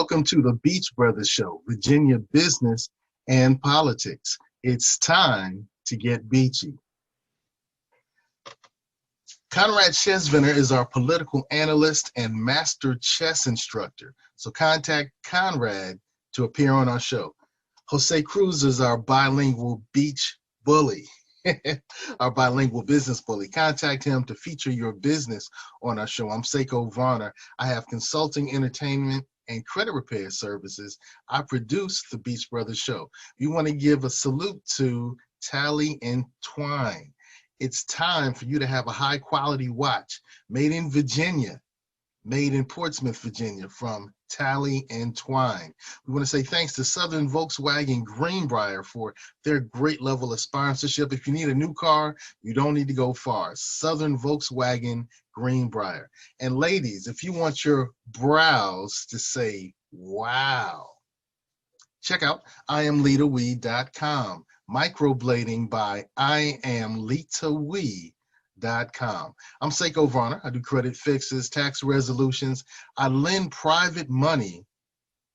Welcome to the Beach Brothers Show, Virginia business and politics. It's time to get beachy. Conrad Chesviner is our political analyst and master chess instructor. So contact Conrad to appear on our show. Jose Cruz is our bilingual beach bully, our bilingual business bully. Contact him to feature your business on our show. I'm Seiko Varner. I have consulting, entertainment, and credit repair services. I produce the Beach Brothers Show. We want to give a salute to Tally and Twine. It's time for you to have a high quality watch made in Virginia, made in Portsmouth, Virginia, from Tally and Twine. We want to say thanks to Southern Volkswagen Greenbrier for their great level of sponsorship. If you need a new car, you don't need to go far. Southern Volkswagen Greenbrier. And ladies, if you want your brows to say, wow, check out IamLitaWee.com. Microblading by IamLitaWee.com. I'm Seiko Varner. I do credit fixes, tax resolutions. I lend private money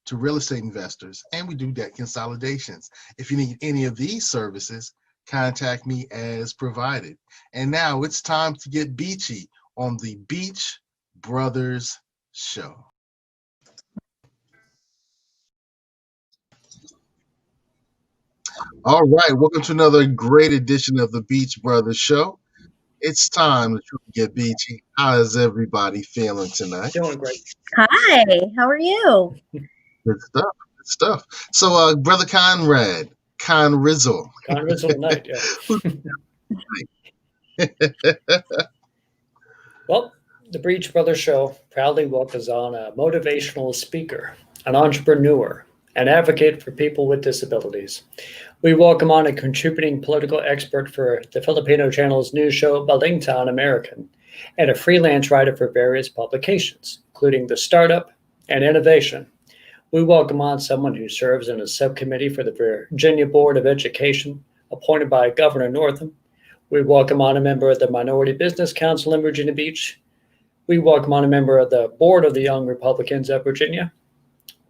to real estate investors, and we do debt consolidations. If you need any of these services, contact me as provided. And now it's time to get beachy on the Beach Brothers Show. All right, welcome to another great edition of the Beach Brothers Show. It's time to get beachy. How is everybody feeling tonight? Doing great. Hi, how are you? Good stuff. Good stuff. So, Brother Conrad, Conrizzle. Conrizzle night, yeah. Well, the Beach Brothers Show proudly welcomes on a motivational speaker, an entrepreneur, an advocate for people with disabilities. We welcome on a contributing political expert for the Filipino Channel's news show, Balingtang America, and a freelance writer for various publications, including The Startup and Innovation. We welcome on someone who serves in a subcommittee for the Virginia Board of Education, appointed by Governor Northam. We welcome on a member of the Minority Business Council in Virginia Beach. We welcome on a member of the Board of the Young Republicans of Virginia.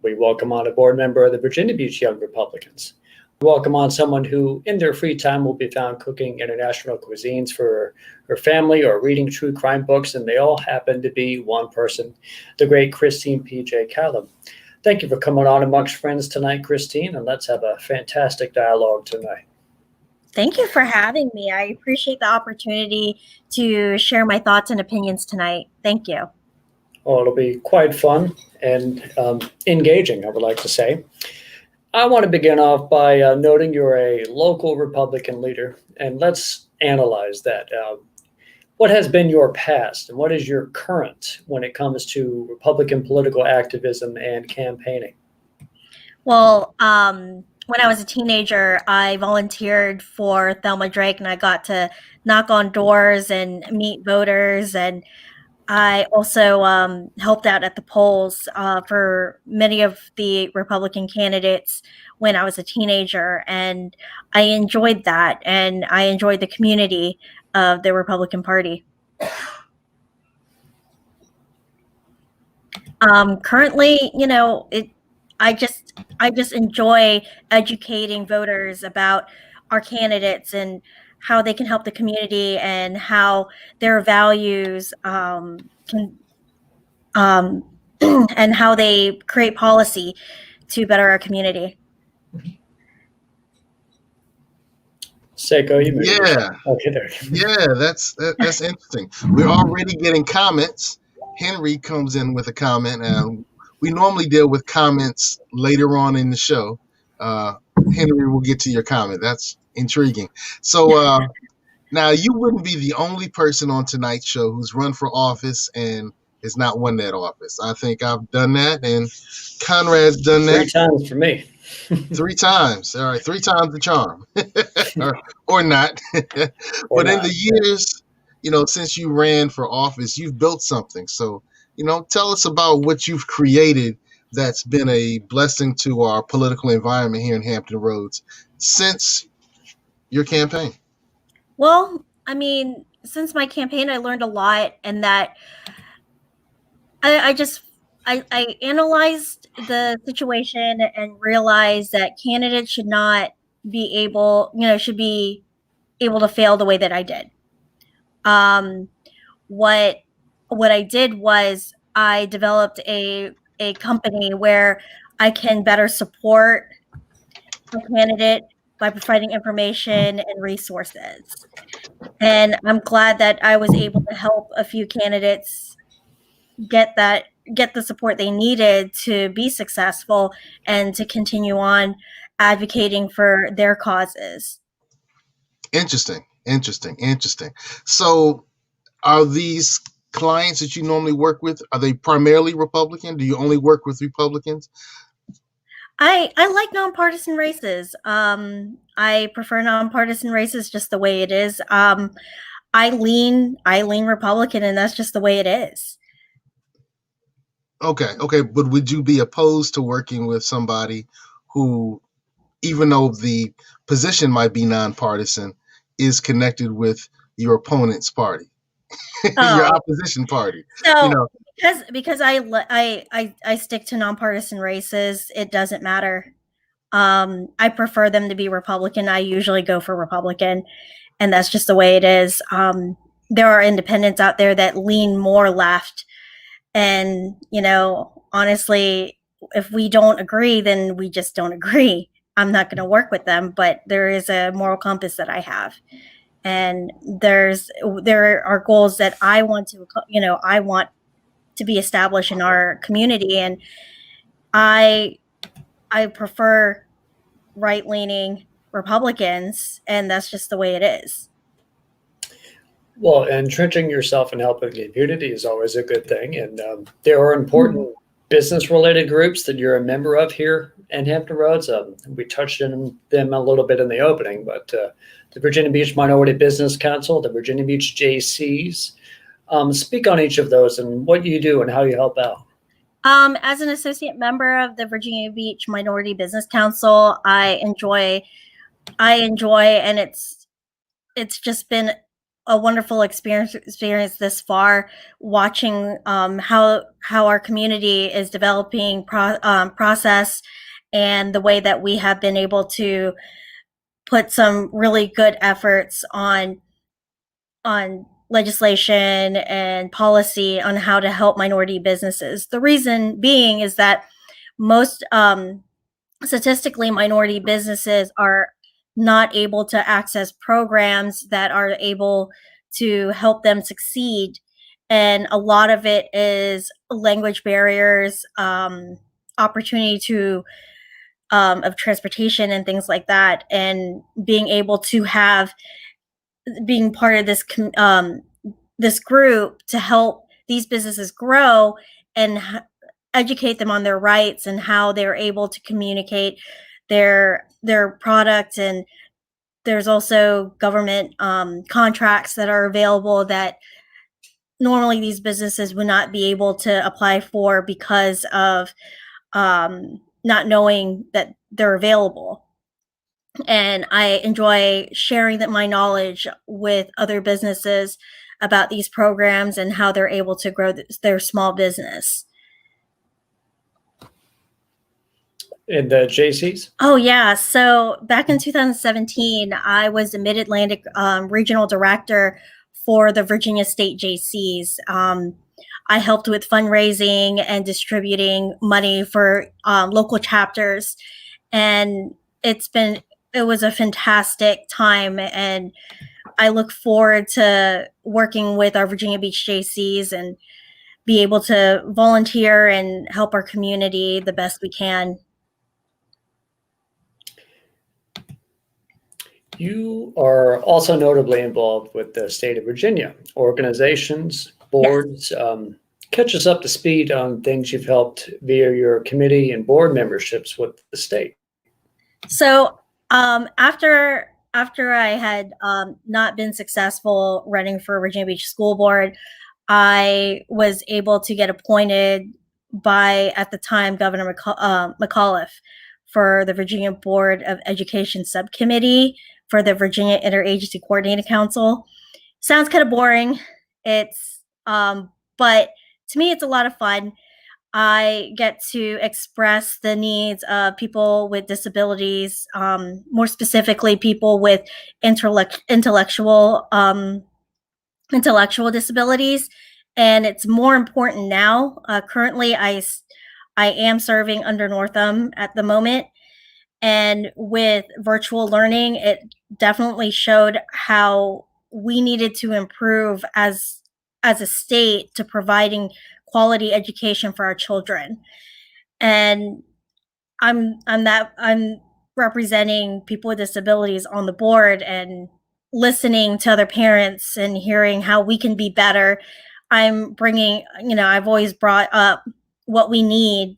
We welcome on a board member of the Virginia Beach Young Republicans. We welcome on someone who, in their free time, will be found cooking international cuisines for her family or reading true crime books, and they all happen to be one person, the great Kristine PJ Caalim. Thank you for coming on amongst friends tonight, Kristine, and let's have a fantastic dialogue tonight. Thank you for having me. I appreciate the opportunity to share my thoughts and opinions tonight. Thank you. Well, it'll be quite fun and engaging, I would like to say. I want to begin off by noting you're a local Republican leader, and let's analyze that. What has been your past, and what is your current when it comes to Republican political activism and campaigning? Well, when I was a teenager, I volunteered for Thelma Drake, and I got to knock on doors and meet voters, and I also helped out at the polls for many of the Republican candidates when I was a teenager, and I enjoyed that, and I enjoyed the community of the Republican Party. Currently, I just enjoy educating voters about our candidates and how they can help the community and how their values can and how they create policy to better our community. Seiko, you may. Yeah. Okay, there. Yeah, that's interesting. We're already getting comments. Henry comes in with a comment. We normally deal with comments later on in the show. Henry will get to your comment. That's intriguing. So now you wouldn't be the only person on tonight's show who's run for office and has not won that office. I think I've done that, and Conrad's done that. 3 times for me. 3 times. All right, 3 times the charm. or not. But in the years, since you ran for office, you've built something. So, tell us about what you've created that's been a blessing to our political environment here in Hampton Roads since your campaign. Well, I mean, since my campaign, I learned a lot, and that I I analyzed the situation and realized that candidates should not be able, should be able to fail the way that I did. What I did was I developed a company where I can better support a candidate by providing information and resources. And I'm glad that I was able to help a few candidates get the support they needed to be successful and to continue on advocating for their causes. Interesting. So are these clients that you normally work with, are they primarily Republican? Do you only work with Republicans? I like nonpartisan races. I prefer nonpartisan races just the way it is. I lean Republican, and that's just the way it is. Okay. But would you be opposed to working with somebody who, even though the position might be nonpartisan, is connected with your opponent's party, your opposition party? So because I stick to nonpartisan races, it doesn't matter. I prefer them to be Republican. I usually go for Republican, and that's just the way it is. There are independents out there that lean more left, and honestly, if we don't agree, then we just don't agree. I'm not going to work with them, but there is a moral compass that I have, and there are goals that I want to be established in our community, and I prefer right-leaning Republicans, and that's just the way it is. Well, entrenching yourself in helping the community is always a good thing, and there are important business-related groups that you're a member of here in Hampton Roads. We touched on them a little bit in the opening, but the Virginia Beach Minority Business Council, the Virginia Beach JCs. Speak on each of those and what you do and how you help out. As an associate member of the Virginia Beach Minority Business Council, I enjoy, and it's just been a wonderful experience this far, watching how our community is developing process, and the way that we have been able to put some really good efforts on legislation and policy on how to help minority businesses. The reason being is that most statistically, minority businesses are not able to access programs that are able to help them succeed. And a lot of it is language barriers, opportunity of transportation and things like that. And being able to being part of this group to help these businesses grow and educate them on their rights and how they're able to communicate their product. And there's also government contracts that are available that normally these businesses would not be able to apply for because of not knowing that they're available. And I enjoy sharing my knowledge with other businesses about these programs and how they're able to grow their small business. In the JCs? Oh, yeah. So back in 2017, I was the Mid-Atlantic Regional Director for the Virginia State JCs. I helped with fundraising and distributing money for local chapters. And it was a fantastic time. And I look forward to working with our Virginia Beach JCs and be able to volunteer and help our community the best we can. You are also notably involved with the state of Virginia, organizations, boards. Yes. Catch us up to speed on things you've helped via your committee and board memberships with the state. So after I had not been successful running for Virginia Beach School Board, I was able to get appointed by, at the time, Governor McAuliffe for the Virginia Board of Education subcommittee for the Virginia Interagency Coordinating Council. Sounds kind of boring. But to me, it's a lot of fun. I get to express the needs of people with disabilities, more specifically, people with intellectual disabilities, and it's more important now. Currently, I am serving under Northam at the moment, and with virtual learning, it definitely showed how we needed to improve as a state to providing quality education for our children. And I'm representing people with disabilities on the board and listening to other parents and hearing how we can be better. I'm bringing, I've always brought up what we need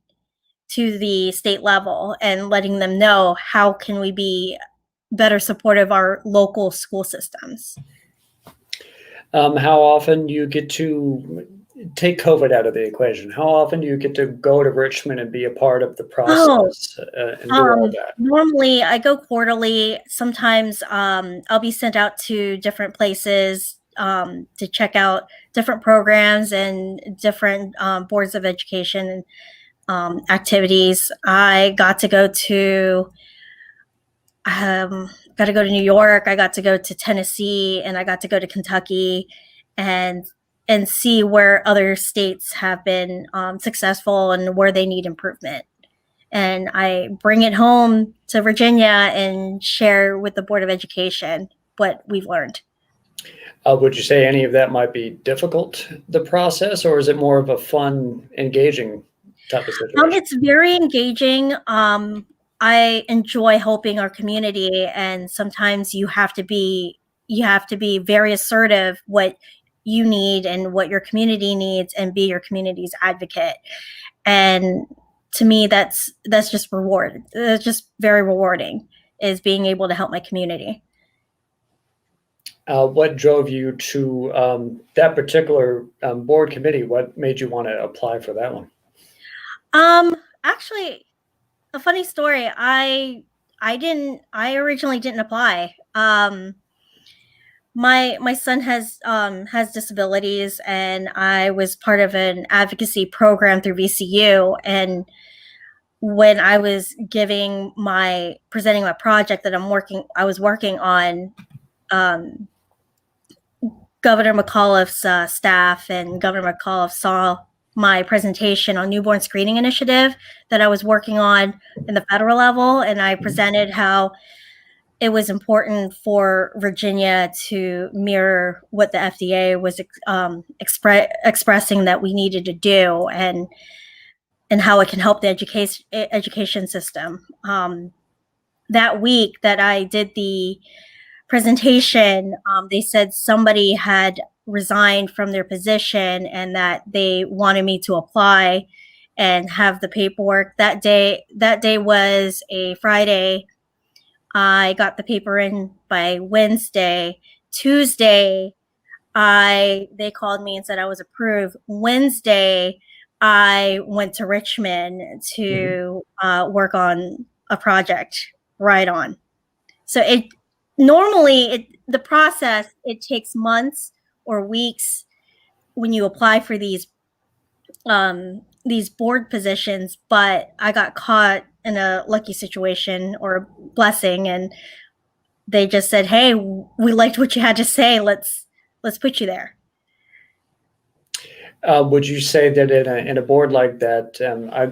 to the state level and letting them know how can we be better supportive of our local school systems. How often do you get to take COVID out of the equation? How often do you get to go to Richmond and be a part of the process and do all that? Normally, I go quarterly. Sometimes I'll be sent out to different places to check out different programs and different boards of education activities. I got to go to New York. I got to go to Tennessee, and I got to go to Kentucky, and see where other states have been successful and where they need improvement. And I bring it home to Virginia and share with the Board of Education what we've learned. Would you say any of that might be difficult, the process, or is it more of a fun, engaging type of situation? It's very engaging. I enjoy helping our community, and sometimes you have to be very assertive what you need and what your community needs, and be your community's advocate. And to me, that's just reward. It's just very rewarding, is being able to help my community. What drove you to that particular board committee? What made you want to apply for that one? Actually, a funny story. I originally didn't apply. My son has disabilities, and I was part of an advocacy program through VCU. And when I was presenting my project that I was working on, Governor McAuliffe's staff and Governor McAuliffe saw my presentation on newborn screening initiative that I was working on in the federal level, and I presented how it was important for Virginia to mirror what the FDA was expressing that we needed to do, and how it can help the education system. That week that I did the presentation, they said somebody had resigned from their position and that they wanted me to apply and have the paperwork. That day was a Friday. I got the paper in by Wednesday. Tuesday, they called me and said I was approved. Wednesday, I went to Richmond to work on a project right on. So the process, it takes months or weeks when you apply for these board positions, but I got caught in a lucky situation or a blessing, and they just said, "Hey, we liked what you had to say. Let's put you there." Would you say that in a board like that,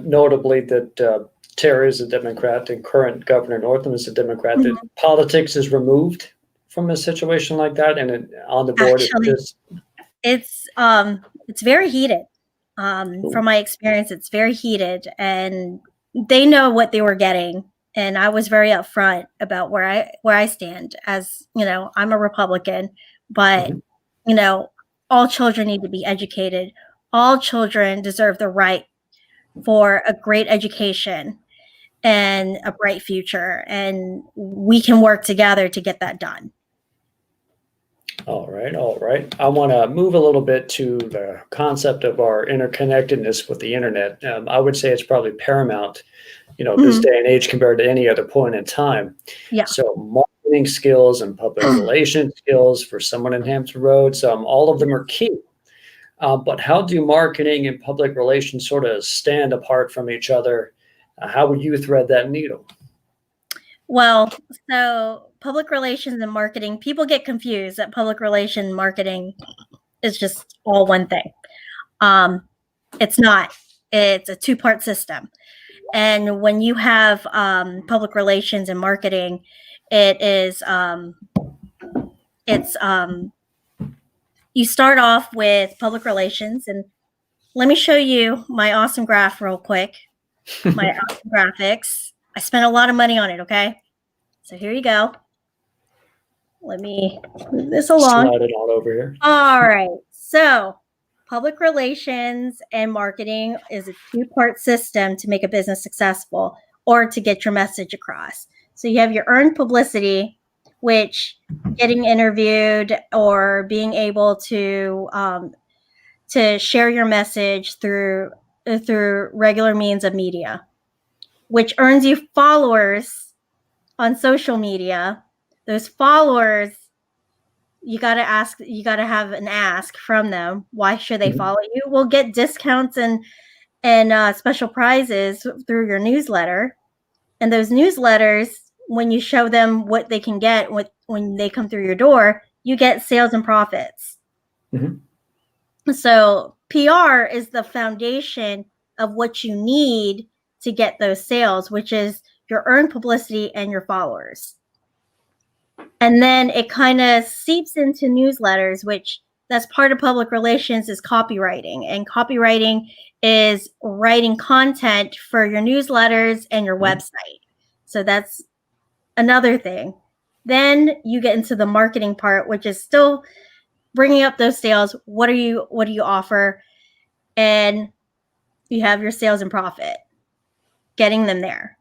notably that Terry is a Democrat and current Governor Northam is a Democrat, that politics is removed from a situation like that, and on the board? Actually, it's very heated. From my experience, it's very heated, and they know what they were getting. And I was very upfront about where I stand. As I'm a Republican, but all children need to be educated. All children deserve the right for a great education and a bright future, and we can work together to get that done. All right. I want to move a little bit to the concept of our interconnectedness with the internet. I would say it's probably paramount, this day and age compared to any other point in time. Yeah. So marketing skills and public relations skills for someone in Hampton Roads, all of them are key. But how do marketing and public relations sort of stand apart from each other? How would you thread that needle? Well, so public relations and marketing, people get confused that public relation and marketing is just all one thing. It's not. It's a two-part system. And when you have public relations and marketing, you start off with public relations. And let me show you my awesome graph real quick. My awesome graphics. I spent a lot of money on it, okay? So here you go. Let me move this along. Slide it all over here. All right. So public relations and marketing is a two-part system to make a business successful or to get your message across. So you have your earned publicity, which getting interviewed or being able to share your message through regular means of media, which earns you followers on social media. Those followers, you got to have an ask from them. Why should they follow you? We'll get discounts and special prizes through your newsletter. And those newsletters, when you show them what they can get when they come through your door, you get sales and profits. Mm-hmm. So PR is the foundation of what you need to get those sales, which is your earned publicity and your followers. And then it kind of seeps into newsletters, which that's part of public relations is copywriting. And copywriting is writing content for your newsletters and your website. So that's another thing. Then you get into the marketing part, which is still bringing up those sales. What do you offer? And you have your sales and profit, getting them there.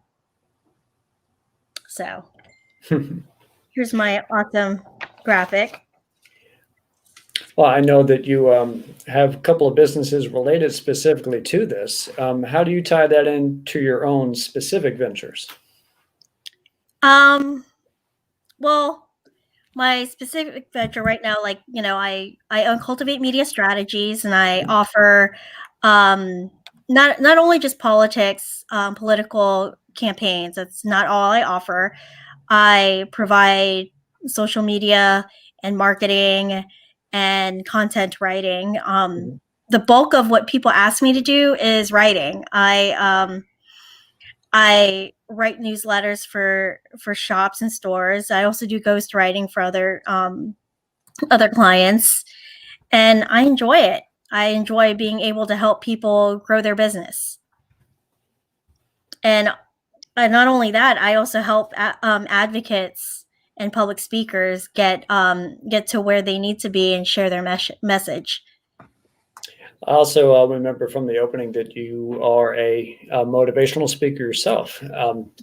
So here's my awesome graphic. Well, I know that you have a couple of businesses related specifically to this. How do you tie that into your own specific ventures? Well, my specific venture right now, I own Cultivate Media Strategies, and I offer not only just politics, political campaigns. That's not all I offer. I provide social media and marketing and content writing. The bulk of what people ask me to do is writing. I write newsletters for shops and stores. I also do ghost writing for other clients, and I enjoy it. I enjoy being able to help people grow their business. And not only that, I also help advocates and public speakers get to where they need to be and share their message. I also remember from the opening that you are a motivational speaker yourself. Yes.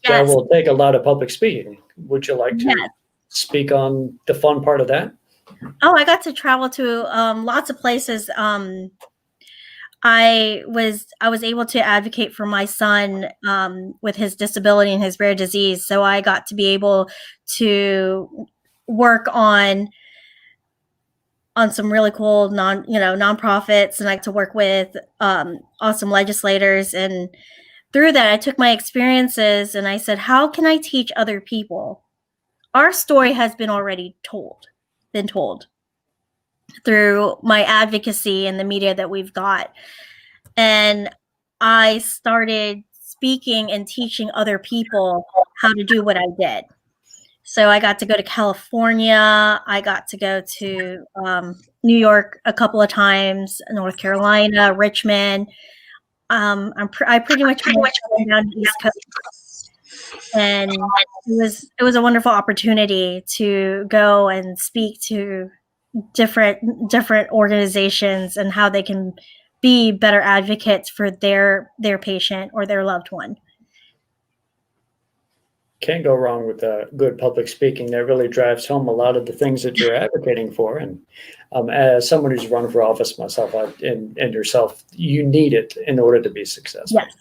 That will take a lot of public speaking. Would you like to speak on the fun part of that? Oh, I got to travel to lots of places. I was able to advocate for my son with his disability and his rare disease. So I got to be able to work on some really cool nonprofits, and I got to work with awesome legislators. And through that, I took my experiences and I said, how can I teach other people? Our story has been told through my advocacy and the media that we've got. And I started speaking and teaching other people how to do what I did. So I got to go to California. I got to go to New York a couple of times, North Carolina, Richmond. I pretty much went down the East Coast, and it was a wonderful opportunity to go and speak to different organizations and how they can be better advocates for their patient or their loved one. Can't go wrong with good public speaking. That really drives home a lot of the things that you're advocating for. And as someone who's run for office myself, and yourself, you need it in order to be successful. Yes.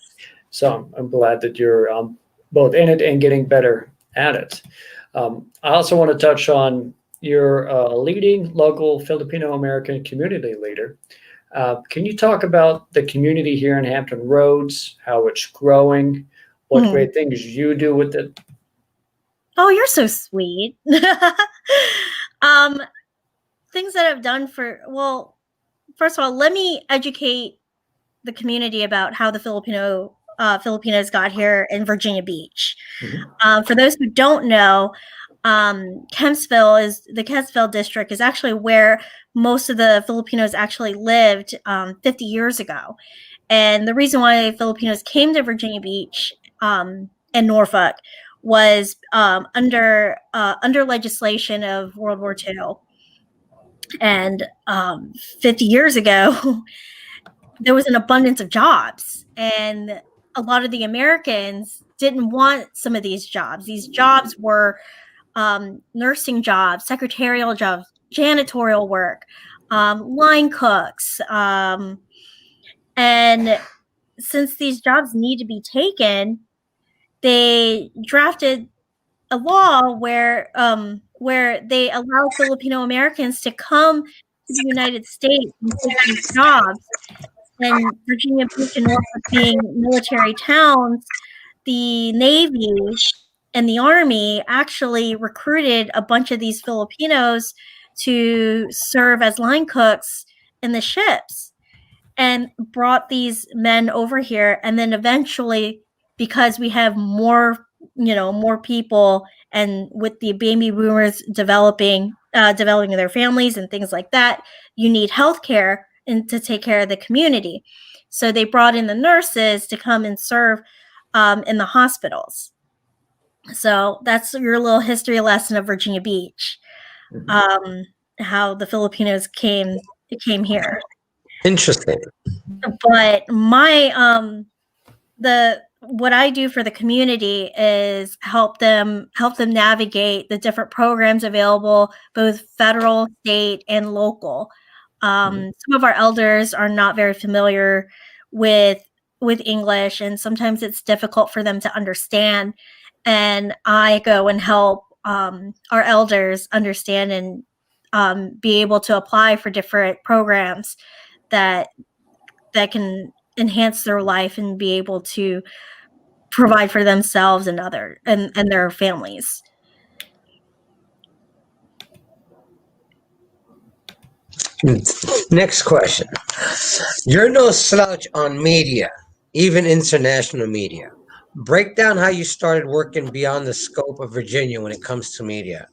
So I'm glad that you're both in it and getting better at it. I also want to touch on you're a leading local Filipino American community leader. Can you talk about the community here in Hampton Roads, how it's growing, what great things you do with it? Oh, you're so sweet. Things that I've done well, first of all, let me educate the community about how the Filipinos got here in Virginia Beach. For those who don't know, the Kempsville district is actually where most of the Filipinos actually lived 50 years ago. And the reason why Filipinos came to Virginia Beach and Norfolk was under legislation of World War II. And 50 years ago, there was an abundance of jobs, and a lot of the Americans didn't want some of these jobs. These jobs were nursing jobs, secretarial jobs, janitorial work, line cooks. And since these jobs need to be taken, they drafted a law where they allow Filipino Americans to come to the United States and take these jobs. And Virginia Beach and Norfolk being military towns, the Navy and the Army actually recruited a bunch of these Filipinos to serve as line cooks in the ships and brought these men over here. And then eventually, because we have more people, and with the baby boomers developing their families and things like that, you need healthcare and to take care of the community. So they brought in the nurses to come and serve in the hospitals. So that's your little history lesson of Virginia Beach, how the Filipinos came here. Interesting. But what I do for the community is help them navigate the different programs available, both federal, state, and local. Some of our elders are not very familiar with English, and sometimes it's difficult for them to understand. And I go and help our elders understand and be able to apply for different programs that can enhance their life and be able to provide for themselves and their families. Next question. You're no slouch on media, even international media. Break down how you started working beyond the scope of Virginia when it comes to media.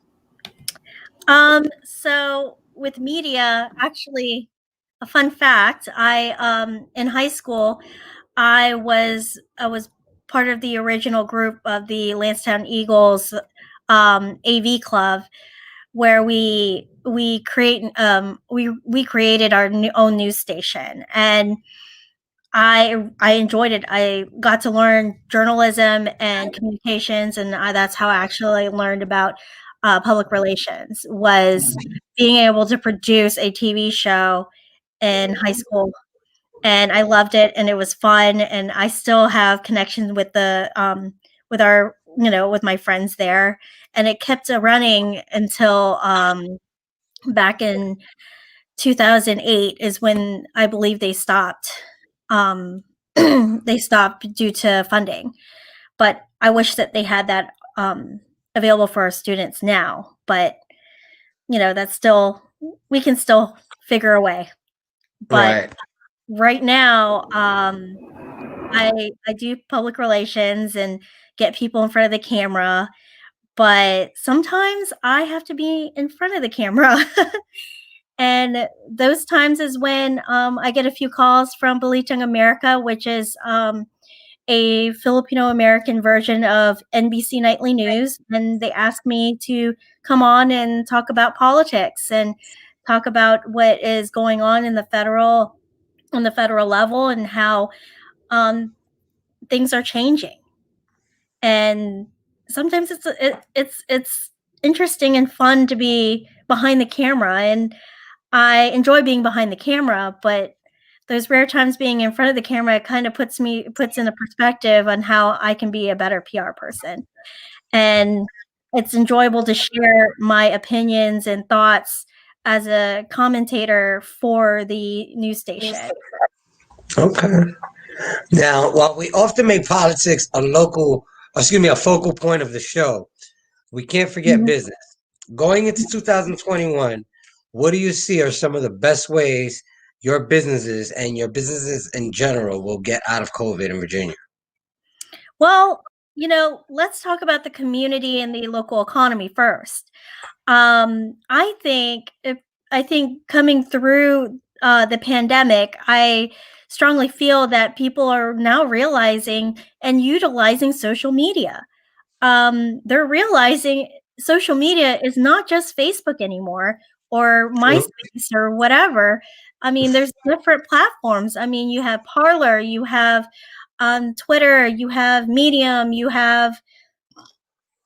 So with media, actually, a fun fact, I in high school, I was part of the original group of the Lansdowne Eagles AV club, where we created our own news station, and I enjoyed it. I got to learn journalism and communications, and that's how I actually learned about public relations, was being able to produce a TV show in high school. And I loved it, and it was fun, and I still have connections with with my friends there, and it kept running until back in 2008 is when I believe they stopped. They stopped due to funding, but I wish that they had that available for our students now. But that's we can still figure a way. But right now, I do public relations and get people in front of the camera, but sometimes I have to be in front of the camera. And those times is when I get a few calls from Balitong America, which is a Filipino American version of NBC Nightly News. And they ask me to come on and talk about politics and talk about what is going on in the federal level and how things are changing. And sometimes it's interesting and fun to be behind the camera, and I enjoy being behind the camera, but those rare times being in front of the camera kind of puts in a perspective on how I can be a better PR person. And it's enjoyable to share my opinions and thoughts as a commentator for the news station. Okay. Now, while we often make politics a focal point of the show, we can't forget business. Going into 2021, what do you see are some of the best ways your businesses and your businesses in general will get out of COVID in Virginia? Well, let's talk about the community and the local economy first. I think coming through the pandemic, I strongly feel that people are now realizing and utilizing social media. They're realizing social media is not just Facebook anymore or MySpace or whatever. I mean, there's different platforms. I mean, you have Parler, you have Twitter, you have Medium, you have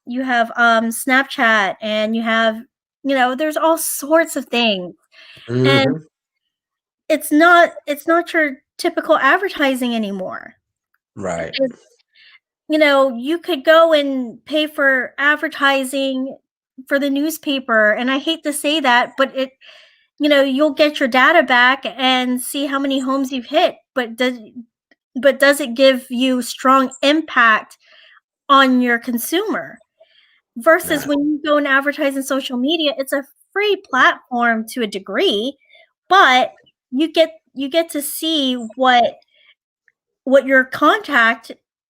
Snapchat, and you have there's all sorts of things. And it's not your typical advertising anymore. Right. You could go and pay for advertising for the newspaper, and I hate to say that, but you'll get your data back and see how many homes you've hit, but does it give you strong impact on your consumer? Versus when you go and advertise in social media, it's a free platform to a degree, but you get to see what your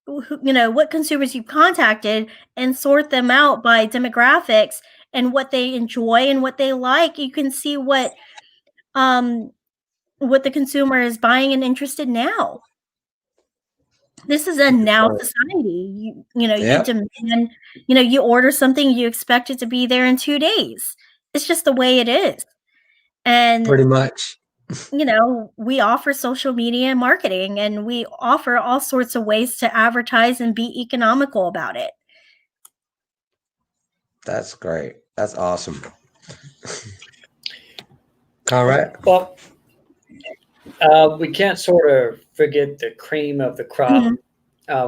what consumers you've contacted and sort them out by demographics and what they enjoy and what they like. You can see what the consumer is buying and interested now. This is a now society. You demand, you order something, you expect it to be there in 2 days. It's just the way it is. And pretty much, we offer social media marketing, and we offer all sorts of ways to advertise and be economical about it. That's great. That's awesome. Conrad? Well, we can't sort of forget the cream of the crop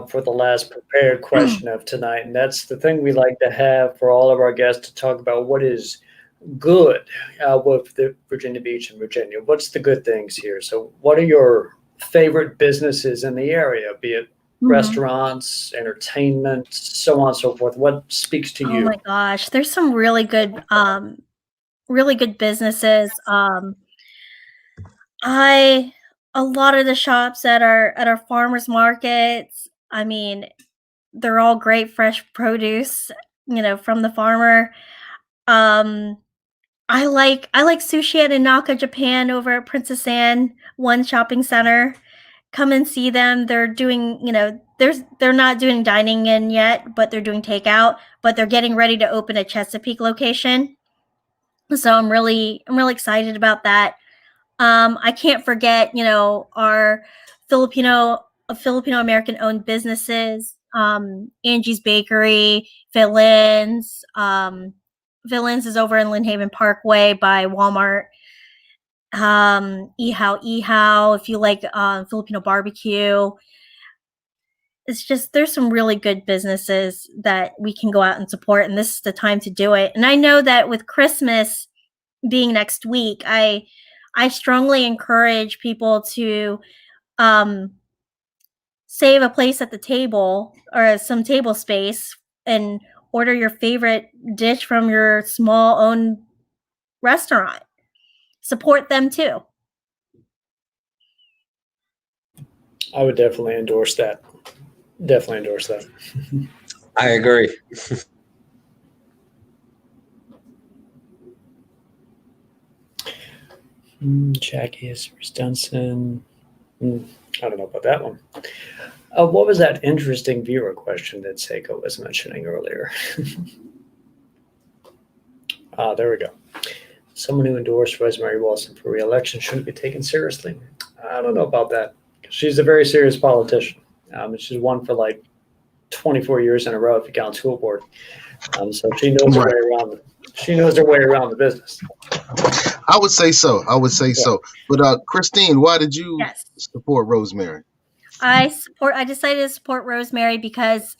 for the last prepared question of tonight. And that's the thing we like to have for all of our guests to talk about what is good with the Virginia Beach and Virginia. What's the good things here? So what are your favorite businesses in the area, be it restaurants, entertainment, so on and so forth? What speaks to you? Oh my gosh, there's some really good businesses. A lot of the shops at our farmers markets, I mean, they're all great fresh produce, from the farmer. I like sushi at Inaka, Japan, over at Princess Anne One Shopping Center. Come and see them. They're doing, they're not doing dining in yet, but they're doing takeout. But they're getting ready to open a Chesapeake location, so I'm really excited about that. I can't forget, our Filipino American owned businesses, Angie's Bakery, Villains. Villains is over in Lynn Haven Parkway by Walmart. Ihaw, if you like Filipino barbecue. It's just, there's some really good businesses that we can go out and support, and this is the time to do it. And I know that with Christmas being next week, I strongly encourage people to save a place at the table or some table space and order your favorite dish from your small owned restaurant. Support them too. I would definitely endorse that. I agree. Jackie Stunson. I don't know about that one. What was that interesting viewer question that Seiko was mentioning earlier? There we go. Someone who endorsed Rosemary Wilson for re-election shouldn't be taken seriously. I don't know about that. She's a very serious politician. She's won for like 24 years in a row if you count school board. So she knows her way around. She knows her way around the business. I would say so. So. But Kristine, why did you support Rosemary? I decided to support Rosemary because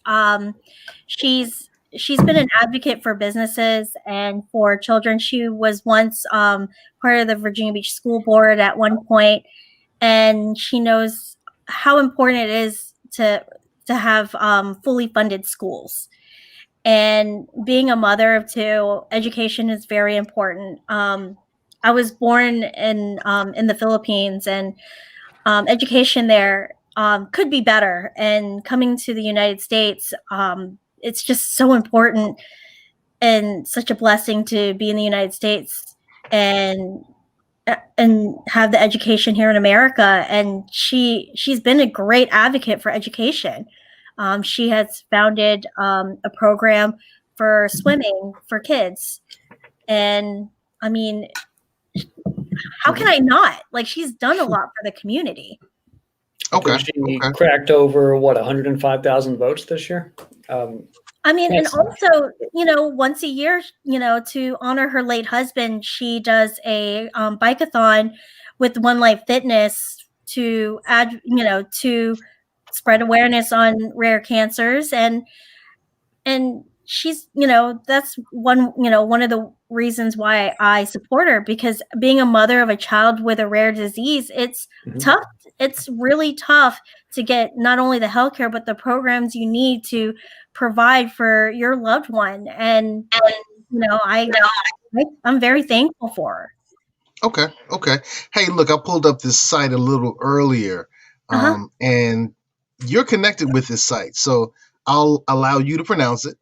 she's she's been an advocate for businesses and for children. She was once part of the Virginia Beach School Board at one point, and she knows how important it is to have fully funded schools. And being a mother of two, education is very important. I was born in the Philippines, and education there could be better. And coming to the United States, it's just so important and such a blessing to be in the United States and have the education here in America. And she's been a great advocate for education. She has founded a program for swimming for kids. And I mean, how can I not? Like, she's done a lot for the community. Okay. She cracked over, what, 105,000 votes this year? I mean, and also, once a year, to honor her late husband, she does a bike-a-thon with One Life Fitness to add, to spread awareness on rare cancers. And she's, that's one of the reasons why I support her, because being a mother of a child with a rare disease, it's tough. It's really tough to get not only the healthcare, but the programs you need to provide for your loved one. And I'm very thankful for her. Okay. Hey, look, I pulled up this site a little earlier, and you're connected with this site, so I'll allow you to pronounce it,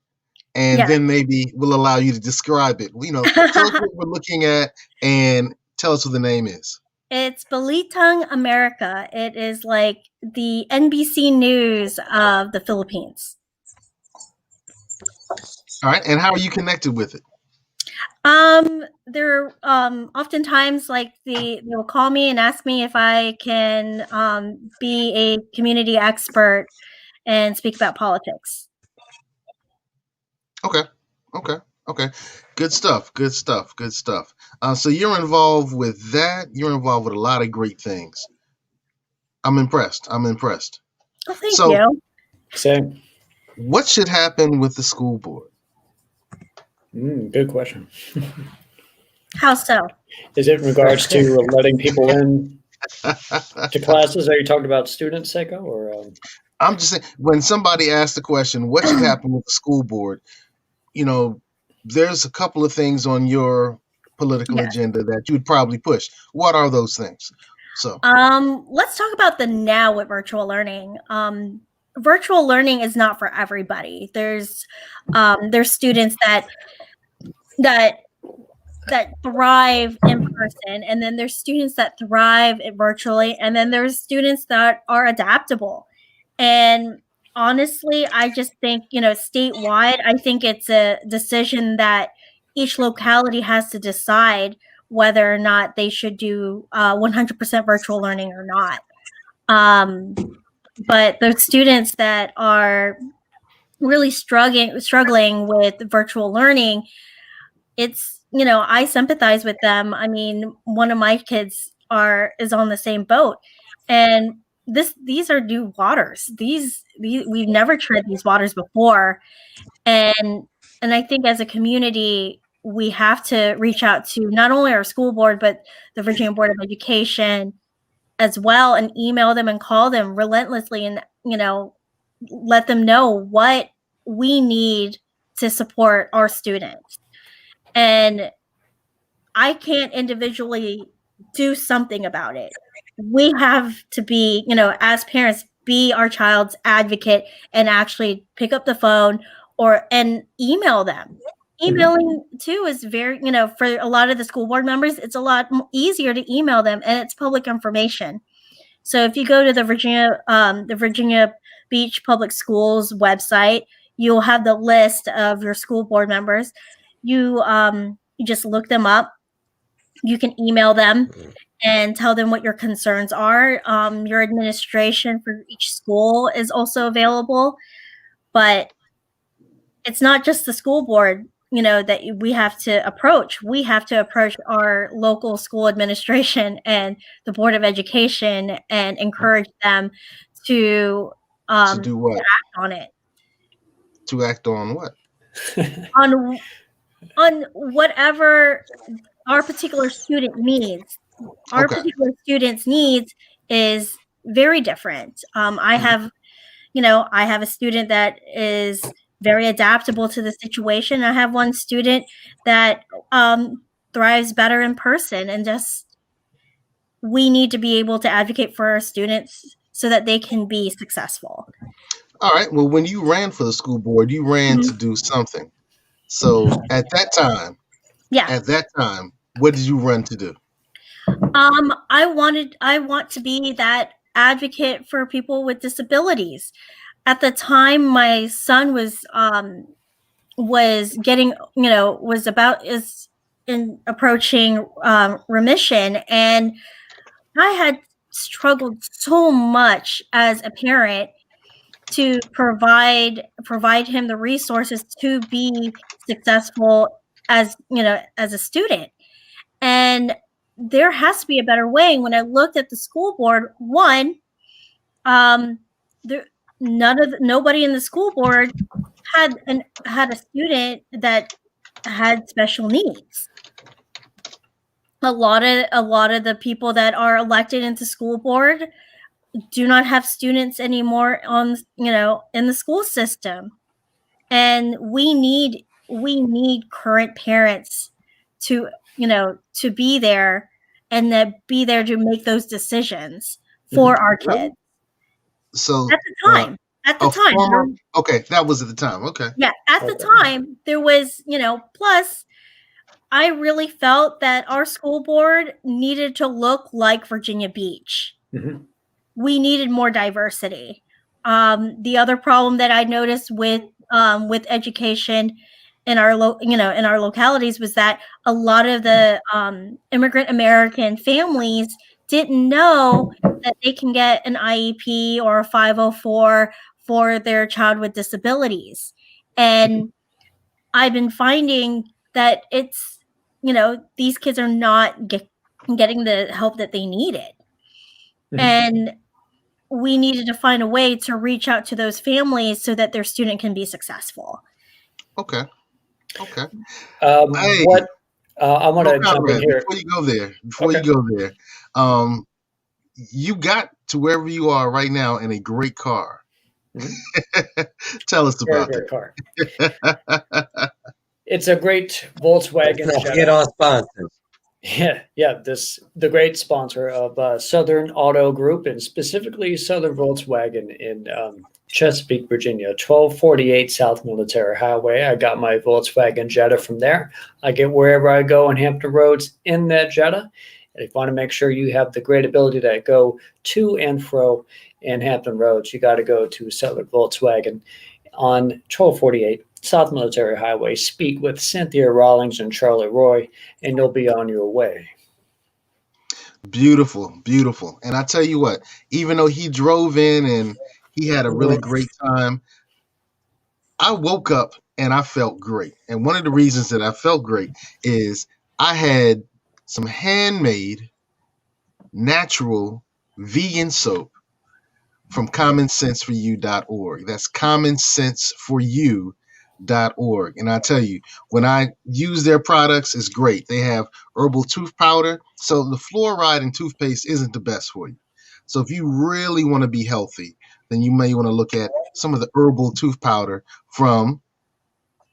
and then maybe we'll allow you to describe it. Tell us what we're looking at and tell us what the name is. It's Balitong America. It is like the NBC News of the Philippines. All right, and how are you connected with it? They're oftentimes like they will call me and ask me if I can be a community expert and speak about politics. Okay. Good stuff. So you're involved with that. You're involved with a lot of great things. I'm impressed. Oh, thank you. Same. What should happen with the school board? Good question. How so? Is it in regards to letting people in to classes? Are you talking about students, Seiko, or? I'm just saying, when somebody asks the question, what should happen with the school board? There's a couple of things on your political agenda that you would probably push. What are those things? So, let's talk about the now with virtual learning. Virtual learning is not for everybody. There's students that thrive in person, and then there's students that thrive virtually, and then there's students that are adaptable. And honestly, I just think, statewide, I think it's a decision that each locality has to decide whether or not they should do 100% virtual learning or not. But the students that are really struggling with virtual learning, it's, I sympathize with them. I mean, one of my kids is on the same boat, and these are new waters. We've never tread these waters before, and I think as a community, we have to reach out to not only our school board, but the Virginia Board of Education as well, and email them and call them relentlessly, and let them know what we need to support our students. And I can't individually do something about it. We have to be, as parents, be our child's advocate and actually pick up the phone and email them. Emailing too is very, for a lot of the school board members, it's a lot easier to email them, and it's public information. So if you go to the Virginia Beach Public Schools website, you'll have the list of your school board members. You just look them up. You can email them and tell them what your concerns are. Your administration for each school is also available, but it's not just the school board, that we have to approach. We have to approach our local school administration and the Board of Education and encourage them to do what? act on it. To act on what? on whatever our particular student needs. Our Okay. particular student's needs is very different. I have, I have a student that is very adaptable to the situation. I have one student that thrives better in person, and just we need to be able to advocate for our students so that they can be successful. All right. Well, when you ran for the school board, you ran to do something. So at that time, Yeah. what did you run to do? I want to be that advocate for people with disabilities. At the time, my son was getting, is in approaching remission, and I had struggled so much as a parent to provide him the resources to be successful as a student. And there has to be a better way. When I looked at the school board, nobody in the school board had a student that had special needs. A lot of the people that are elected into school board do not have students anymore on in the school system, and we need current parents to be there, and be there to make those decisions for our kids. So at the time, okay, that was at the time. Okay. Yeah, at the time there was, plus I really felt that our school board needed to look like Virginia Beach. Mm-hmm. We needed more diversity. The other problem that I noticed with education in our localities was that a lot of the immigrant American families didn't know that they can get an IEP or a 504 for their child with disabilities. And I've been finding that it's, these kids are not getting the help that they needed. Mm-hmm. And we needed to find a way to reach out to those families so that their student can be successful. Okay. I want to jump in here. Before you go there, you got to wherever you are right now in a great car. Mm-hmm. Tell us about that. Car. It's a great Volkswagen. Get our sponsors. Yeah. The great sponsor of Southern Auto Group, and specifically Southern Volkswagen in Chesapeake, Virginia, 1248 South Military Highway. I got my Volkswagen Jetta from there. I get wherever I go in Hampton Roads in that Jetta. And if you want to make sure you have the great ability to go to and fro in Hampton Roads, you got to go to Southern Volkswagen on 1248 South Military Highway. Speak with Cynthia Rawlings and Charlie Roy, and you'll be on your way. Beautiful. And I tell you what, even though he drove in and he had a really great time, I woke up and I felt great. And one of the reasons that I felt great is I had some handmade, natural, vegan soap from commonsenseforyou.org. That's commonsenseforyou.org. And I tell you, when I use their products, it's great. They have herbal tooth powder. So the fluoride in toothpaste isn't the best for you. So if you really want to be healthy, then you may want to look at some of the herbal tooth powder from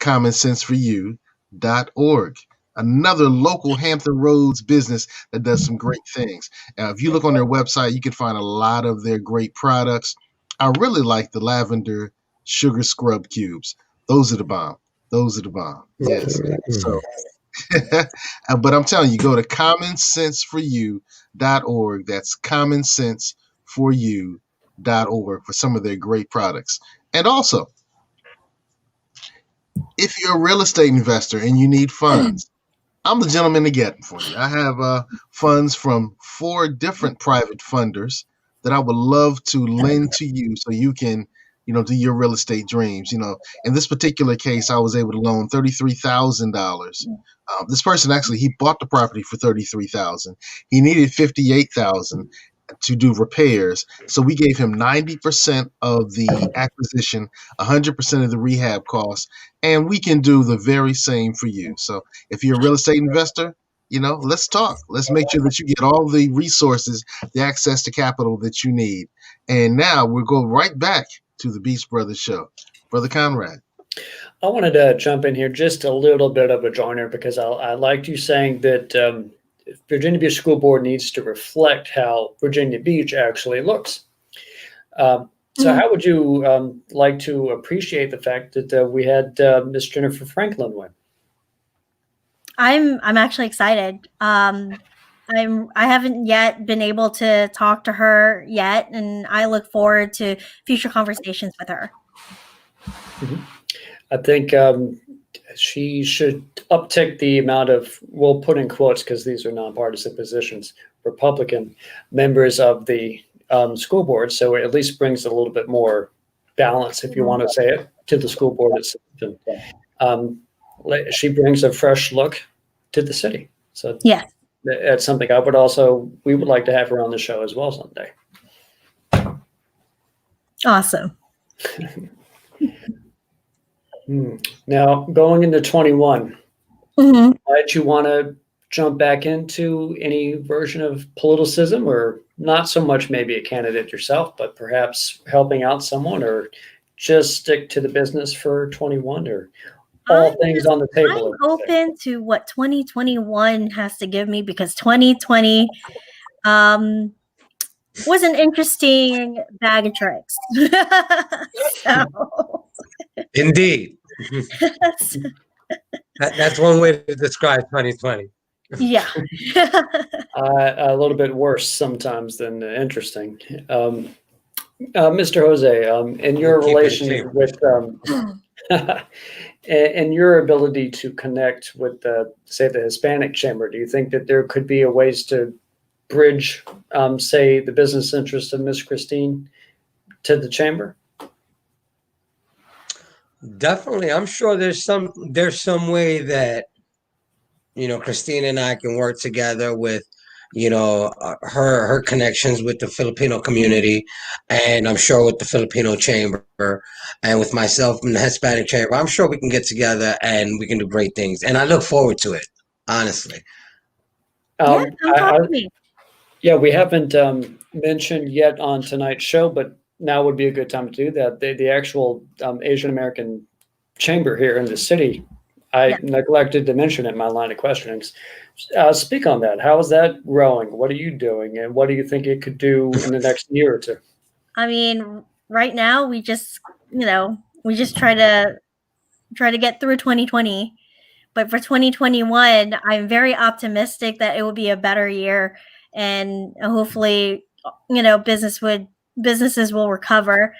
commonsenseforyou.org. Another local Hampton Roads business that does some great things. If you look on their website, you can find a lot of their great products. I really like the lavender sugar scrub cubes. Those are the bomb. Yes. So, but I'm telling you, go to commonsenseforyou.org. That's commonsenseforyou.org for some of their great products. And also, if you're a real estate investor and you need funds, I'm the gentleman to get them for you. I have funds from 4 different private funders that I would love to lend to you so you can, do your real estate dreams. In this particular case, I was able to loan $33,000. This person actually, he bought the property for $33,000. He needed $58,000, to do repairs. So we gave him 90% of the acquisition, 100% of the rehab costs, and we can do the very same for you. So if you're a real estate investor, let's talk. Let's make sure that you get all the resources, the access to capital that you need. And now we'll go right back to the Beach Brothers show. Brother Conrad. I wanted to jump in here just a little bit of a joiner, because I liked you saying that Virginia Beach School Board needs to reflect how Virginia Beach actually looks. So how would you like to appreciate the fact that we had Miss Jennifer Franklin win? I'm actually excited. I haven't yet been able to talk to her yet, and I look forward to future conversations with her. Mm-hmm. I think she should uptick the amount of, we'll put in quotes because these are nonpartisan positions, Republican members of the school board. So it at least brings a little bit more balance, if you want to say it, to the school board itself. And, she brings a fresh look to the city. So yeah, that's something we would like to have her on the show as well someday. Awesome. Now, going into 21, might you want to jump back into any version of politicism, or not so much maybe a candidate yourself, but perhaps helping out someone, or just stick to the business for 21, or all things on the table? I'm open to what 2021 has to give me, because 2020 was an interesting bag of tricks. So. Indeed. That's one way to describe 2020. Yeah. A little bit worse sometimes than interesting. Mr. Jose, in your relation with, and your ability to connect with the Hispanic Chamber, do you think that there could be a ways to bridge, say, the business interest of Ms. Kristine to the Chamber? Definitely. I'm sure there's some way that, Kristine and I can work together with, her connections with the Filipino community, and I'm sure with the Filipino Chamber, and with myself in the Hispanic Chamber. I'm sure we can get together and we can do great things. And I look forward to it, honestly. Yeah, we haven't mentioned yet on tonight's show, but now would be a good time to do that. The actual Asian American Chamber here in the city, I neglected to mention in my line of questioning. Speak on that. How is that growing? What are you doing? And what do you think it could do in the next year or two? I mean, right now we just try to get through 2020. But for 2021, I'm very optimistic that it will be a better year, and hopefully, businesses will recover.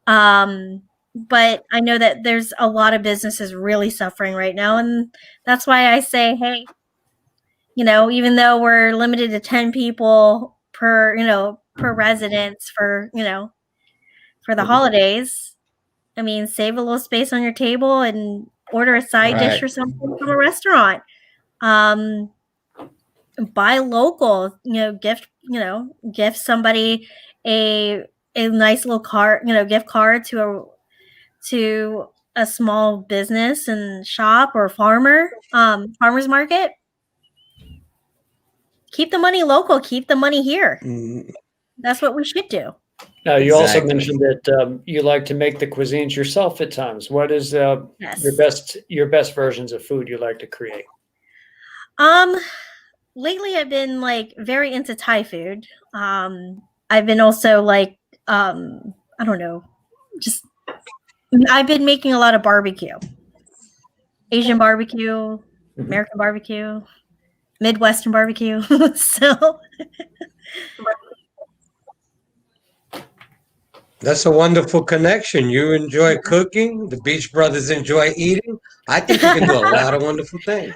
But I know that there's a lot of businesses really suffering right now. And that's why I say, hey, even though we're limited to 10 people per residence for the holidays, I mean, save a little space on your table and order a side dish or something from a restaurant. Buy local, gift somebody a nice little gift card to a small business and shop or farmer's market. Keep the money local, keep the money here. That's what we should do. Now, you also mentioned that you like to make the cuisines yourself at times. What is your best versions of food you like to create? Lately I've been very into Thai food. I've been also I've been making a lot of barbecue. Asian barbecue, American barbecue, Midwestern barbecue. So that's a wonderful connection. You enjoy cooking. The Beach Brothers enjoy eating. I think you can do a lot of wonderful things.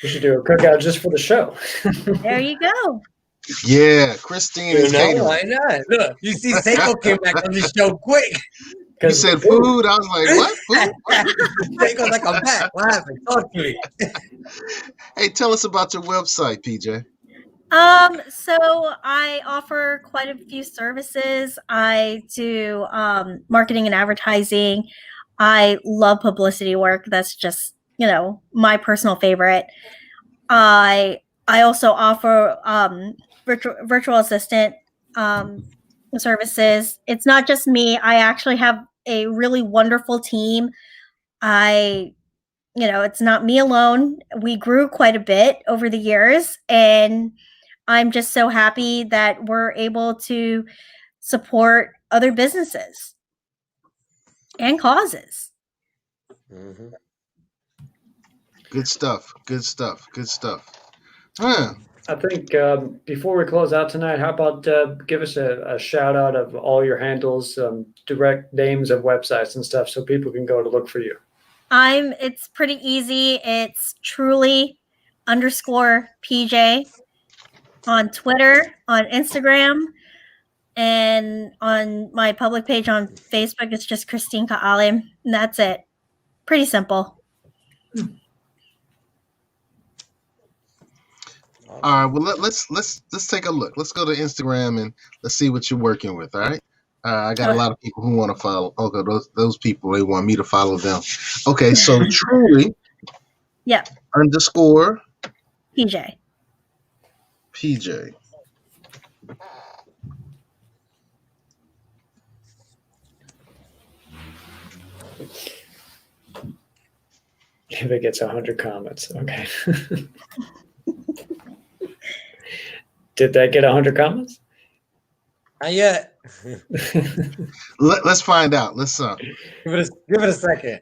We should do a cookout just for the show. There you go. Yeah, Kristine is catering. Why not? Look, you see, Seiko came back on the show quick. You said food. I was like, what? Food? Seiko's like, I'm back. What happened? Talk to me. Hey, tell us about your website, PJ. So I offer quite a few services. I do marketing and advertising. I love publicity work. That's just, my personal favorite. I also offer virtual assistant services. It's not just me. I actually have a really wonderful team. It's not me alone. We grew quite a bit over the years, and I'm just so happy that we're able to support other businesses and causes. Mm-hmm. Good stuff. Good stuff. Good stuff. Huh. I think before we close out tonight, how about give us a shout out of all your handles, direct names of websites and stuff, so people can go to look for you. It's pretty easy. It's truly_PJ on Twitter, on Instagram, and on my public page on Facebook. It's just Kristine Caalim, and that's it. Pretty simple. All right. Well, let's take a look. Let's go to Instagram and let's see what you're working with. All right. I got a lot of people who want to follow. Okay, those people, they want me to follow them. Okay, so truly. Yep. _PJ. If it gets 100 comments, okay. Did that get 100 comments? Not yet. Let's find out. Let's give it a second.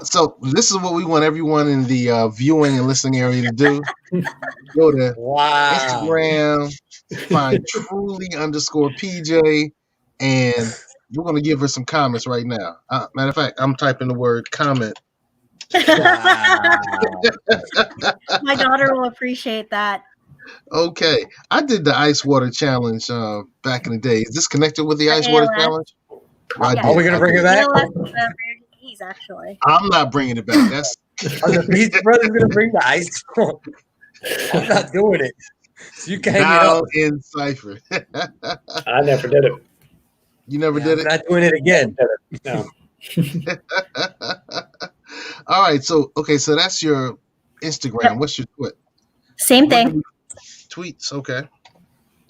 So this is what we want everyone in the viewing and listening area to do. Go to Instagram, find truly_PJ, and we're going to give her some comments right now. Matter of fact, I'm typing the word comment. My daughter will appreciate that. Okay. I did the ice water challenge back in the day. Is this connected with the ice water challenge? Yeah. Are we going to bring it back? Actually. I'm not bringing it back. That's the Beach Brothers going to bring the ice? I'm not doing it. So you can hang it up. In cipher. I never did it. You never did it? I'm not doing it again. No. All right. So that's your Instagram. Yep. What's your tweet? Same thing. Tweets. Okay.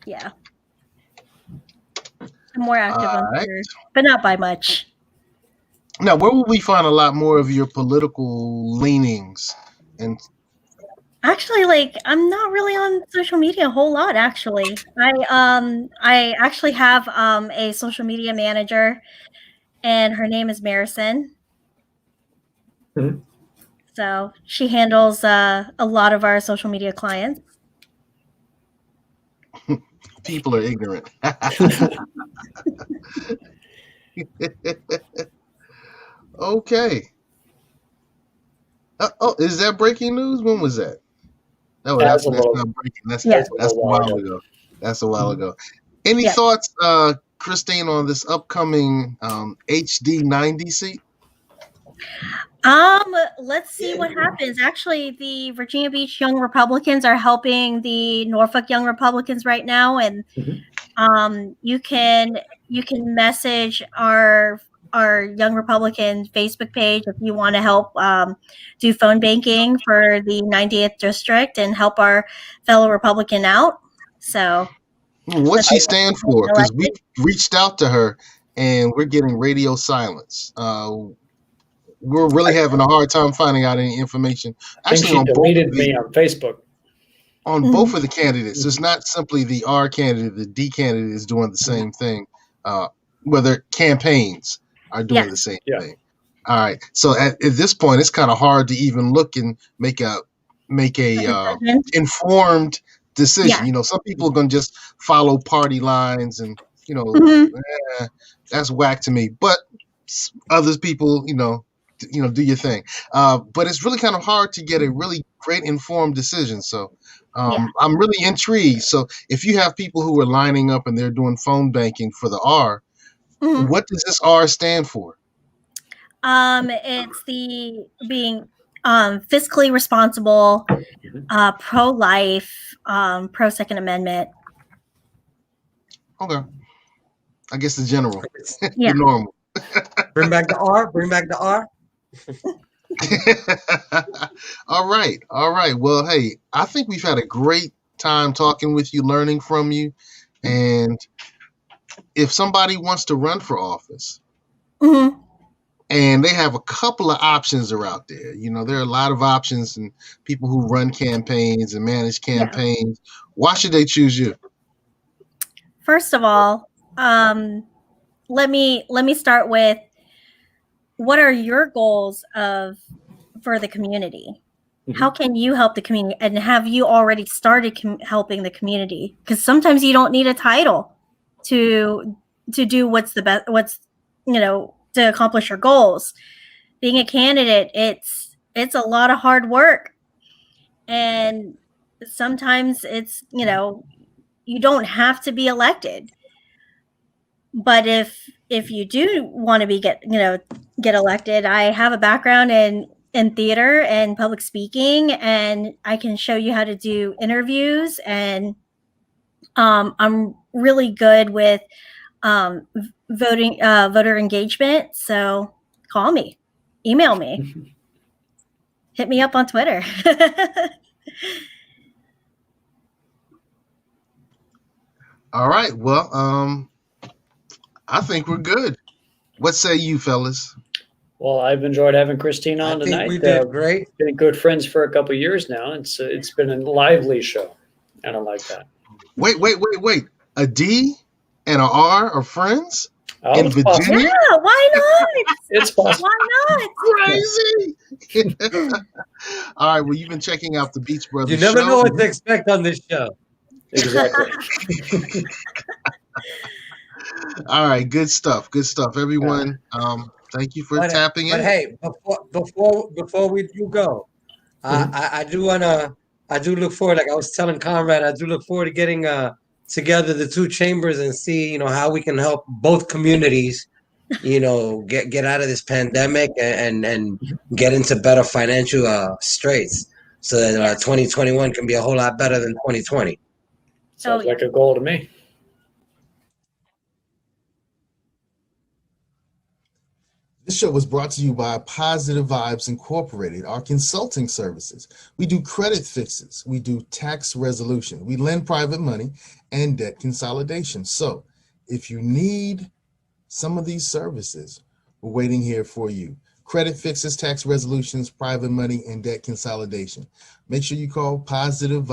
Yeah. I'm more active on right. Twitter, but not by much. Now, where will we find a lot more of your political leanings? And actually, I'm not really on social media a whole lot. Actually, I actually have a social media manager, and her name is Marison. Mm-hmm. So she handles a lot of our social media clients. People are ignorant. Okay. Is that breaking news? When was that? No, that's not breaking. That's a while ago. That's a while ago. Any thoughts, Kristine, on this upcoming HD 90 seat? Let's see what happens. Actually, the Virginia Beach Young Republicans are helping the Norfolk Young Republicans right now, and you can message our Young Republican Facebook page if you want to help do phone banking for the 90th district and help our fellow Republican out. So, what's she stand for? Because we reached out to her and we're getting radio silence. We're really having a hard time finding out any information. Actually, she deleted me on Facebook. On both of the candidates, it's not simply the R candidate, the D candidate is doing the same thing. Whether campaigns are doing the same thing. All right. So at this point, it's kind of hard to even look and make a informed decision. Yeah. Some people are going to just follow party lines, and that's whack to me. But others people, do your thing. But it's really kind of hard to get a really great informed decision. So I'm really intrigued. So if you have people who are lining up and they're doing phone banking for the R, what does this R stand for? It's the being fiscally responsible, pro-life, pro-Second Amendment. Okay. I guess the general. Yeah. The normal. Bring back the R. Bring back the R. All right. All right. Well, hey, I think we've had a great time talking with you, learning from you. And if somebody wants to run for office, Mm-hmm. and they have a couple of options are out there, you know, there are a lot of options and people who run campaigns and manage campaigns. Yeah. Why should they choose you? First of all, let me start with, what are your goals for the community? Mm-hmm. How can you help the community? And have you already started helping the community? Because sometimes you don't need a title to do what's the best, to accomplish your goals. Being a candidate, it's a lot of hard work. And sometimes it's, you don't have to be elected. But if you do want to get elected, I have a background in theater and public speaking, and I can show you how to do interviews, and I'm really good with voter engagement. So call me, email me, hit me up on Twitter. All right. Well, I think we're good. What say you, fellas? Well, I've enjoyed having Kristine on tonight. I think we did great. Been good friends for a couple of years now. It's been a lively show, and I like that. Wait! A D and a R are friends in Virginia? Possible. Yeah, why not? It's possible. Why not? Crazy. All right. Well, you've been checking out the Beach Brothers You never show. know what to expect on this show. Exactly. All right, good stuff. Good stuff, everyone. Thank you for tapping in. But hey, before we do go, I do look forward. Like I was telling Conrad, I do look forward to getting together the two chambers and see how we can help both communities, get out of this pandemic and get into better financial straits, so that 2021 can be a whole lot better than 2020. Sounds like a goal to me. This show was brought to you by Positive Vibes Incorporated, our consulting services. We do credit fixes, we do tax resolution, we lend private money, and debt consolidation. So if you need some of these services, we're waiting here for you. Credit fixes, tax resolutions, private money, and debt consolidation. Make sure you call Positive